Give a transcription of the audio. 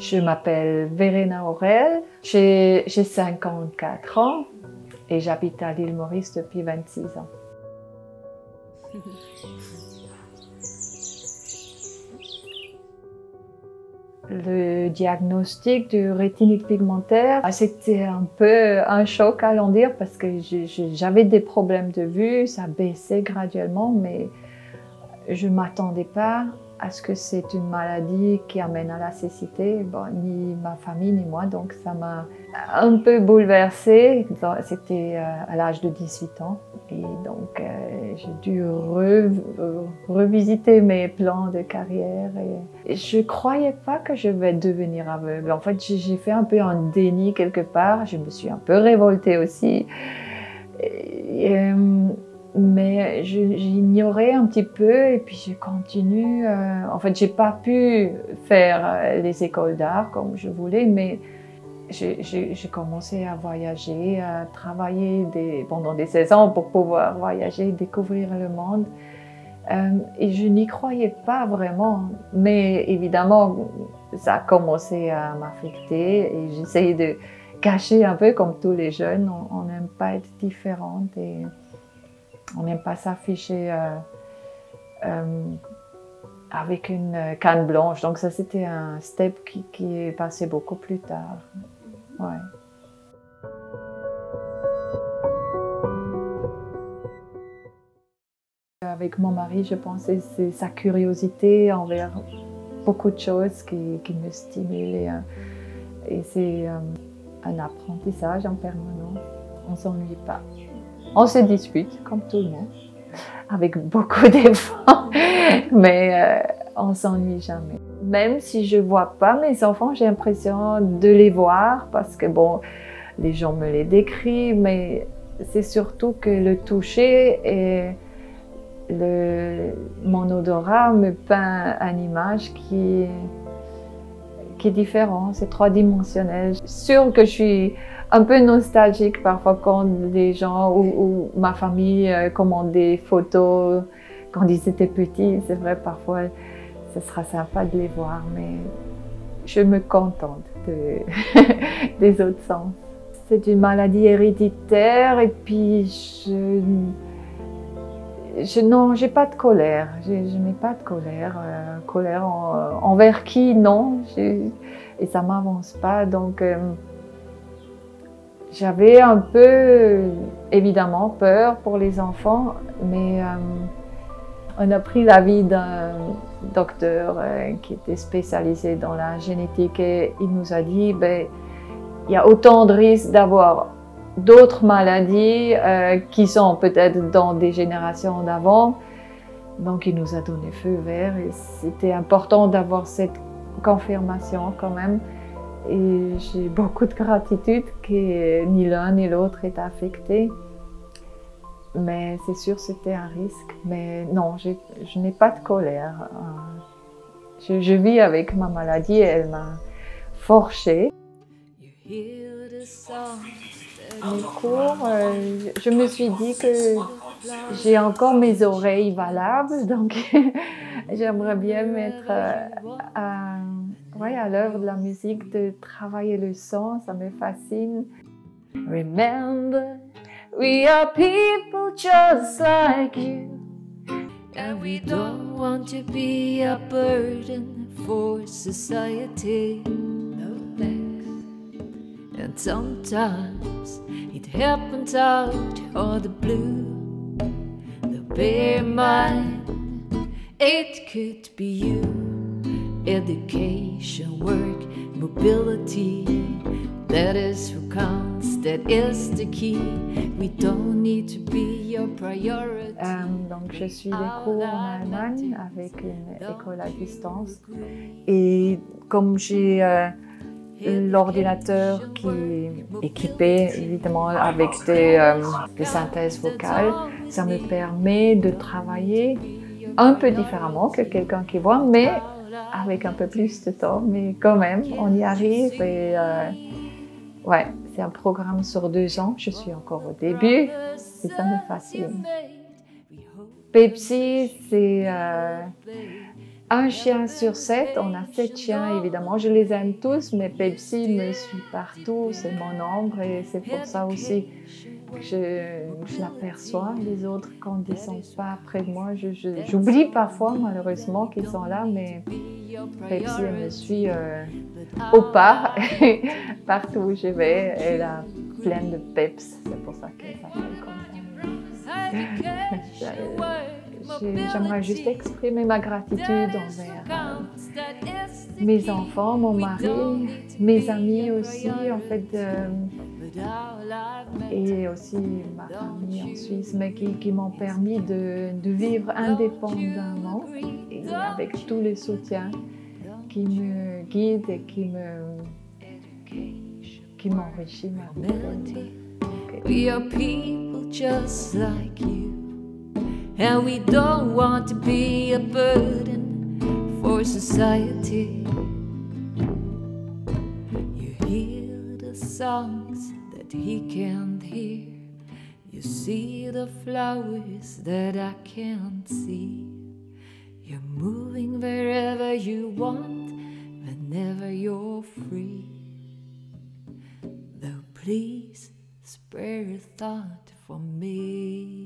Je m'appelle Verena Aurel, j'ai 54 ans et j'habite à l'île Maurice depuis 26 ans. Le diagnostic de rétinite pigmentaire, c'était un peu un choc à l'en dire parce que j'avais des problèmes de vue, ça baissait graduellement, mais je ne m'attendais pas à ce que c'est une maladie qui amène à la cécité, bon, ni ma famille ni moi, donc ça m'a un peu bouleversée. C'était à l'âge de 18 ans et donc j'ai dû revisiter mes plans de carrière et je ne croyais pas que je vais devenir aveugle. En fait, j'ai fait un peu un déni quelque part, je me suis un peu révoltée aussi. Mais j'ignorais un petit peu et puis je continue. En fait, j'ai pas pu faire les écoles d'art comme je voulais, mais j'ai commencé à voyager, à travailler pendant des saisons pour pouvoir voyager, découvrir le monde. Et je n'y croyais pas vraiment, mais évidemment, ça a commencé à m'affecter et j'essayais de cacher un peu comme tous les jeunes. On n'aime pas être différente et on n'aime pas s'afficher avec une canne blanche. Donc ça, c'était un step qui est passé beaucoup plus tard. Ouais. Avec mon mari, je pensais que c'est sa curiosité envers beaucoup de choses qui me stimule. Et c'est un apprentissage en permanence. On ne s'ennuie pas. On se dispute, comme tout le monde, avec beaucoup d'efforts, mais on ne s'ennuie jamais. Même si je ne vois pas mes enfants, j'ai l'impression de les voir parce que, bon, les gens me les décrivent, mais c'est surtout que le toucher et mon odorat me peint une image qui est différente, c'est trois-dimensionnel. Je suis sûre que je suis un peu nostalgique parfois quand les gens ou ma famille commandent des photos quand ils étaient petits. C'est vrai, parfois, ce sera sympa de les voir, mais je me contente des autres sens. C'est une maladie héréditaire et puis non, j'ai pas de colère. Je n'ai pas de colère. Colère envers qui? Non. Et ça m'avance pas. Donc, j'avais un peu, évidemment, peur pour les enfants, mais on a pris l'avis d'un docteur qui était spécialisé dans la génétique et il nous a dit, ben, il y a autant de risques d'avoir d'autres maladies qui sont peut-être dans des générations d'avant. Donc il nous a donné feu vert et c'était important d'avoir cette confirmation quand même. Et j'ai beaucoup de gratitude que ni l'un ni l'autre est affecté. Mais c'est sûr c'était un risque. Mais non, je n'ai pas de colère. Je vis avec ma maladie et elle m'a forgée. Mes cours, je me suis dit que j'ai encore mes oreilles valables, donc j'aimerais bien mettre à l'œuvre de la musique, de travailler le son, ça me fascine. Remember, we are people just like you, and we don't want to be a burden for society. And sometimes it happens out of the blue. The bare mind, it could be you. Education, work, mobility, that is who counts, that is the key. We don't need to be your priority. Donc je suis des cours en Allemagne avec une école à distance. Et comme j'ai l'ordinateur qui est équipé évidemment avec des synthèses vocales, ça me permet de travailler un peu différemment que quelqu'un qui voit, mais avec un peu plus de temps. Mais quand même, on y arrive et ouais, c'est un programme sur 2 ans. Je suis encore au début et ça me fascine. Pepsi, c'est Un chien sur 7, on a 7 chiens évidemment, je les aime tous, mais Pepsi me suit partout, c'est mon ombre et c'est pour ça aussi que je l'aperçois, les autres quand ils ne sont pas près de moi. J'oublie parfois malheureusement qu'ils sont là, mais Pepsi elle me suit au pas, partout où je vais, elle a plein de peps, c'est pour ça qu'elle s'appelle comme ça. J'aimerais juste exprimer ma gratitude envers mes enfants, mon mari, mes amis aussi, en fait, et aussi ma famille en Suisse, mais qui m'ont permis de vivre indépendamment et avec tous les soutiens qui me guident et qui m'enrichissent ma vie. We are people just like you, and we don't want to be a burden for society. You hear the songs that he can't hear, you see the flowers that I can't see. You're moving wherever you want, whenever you're free. Though please spare a thought for me.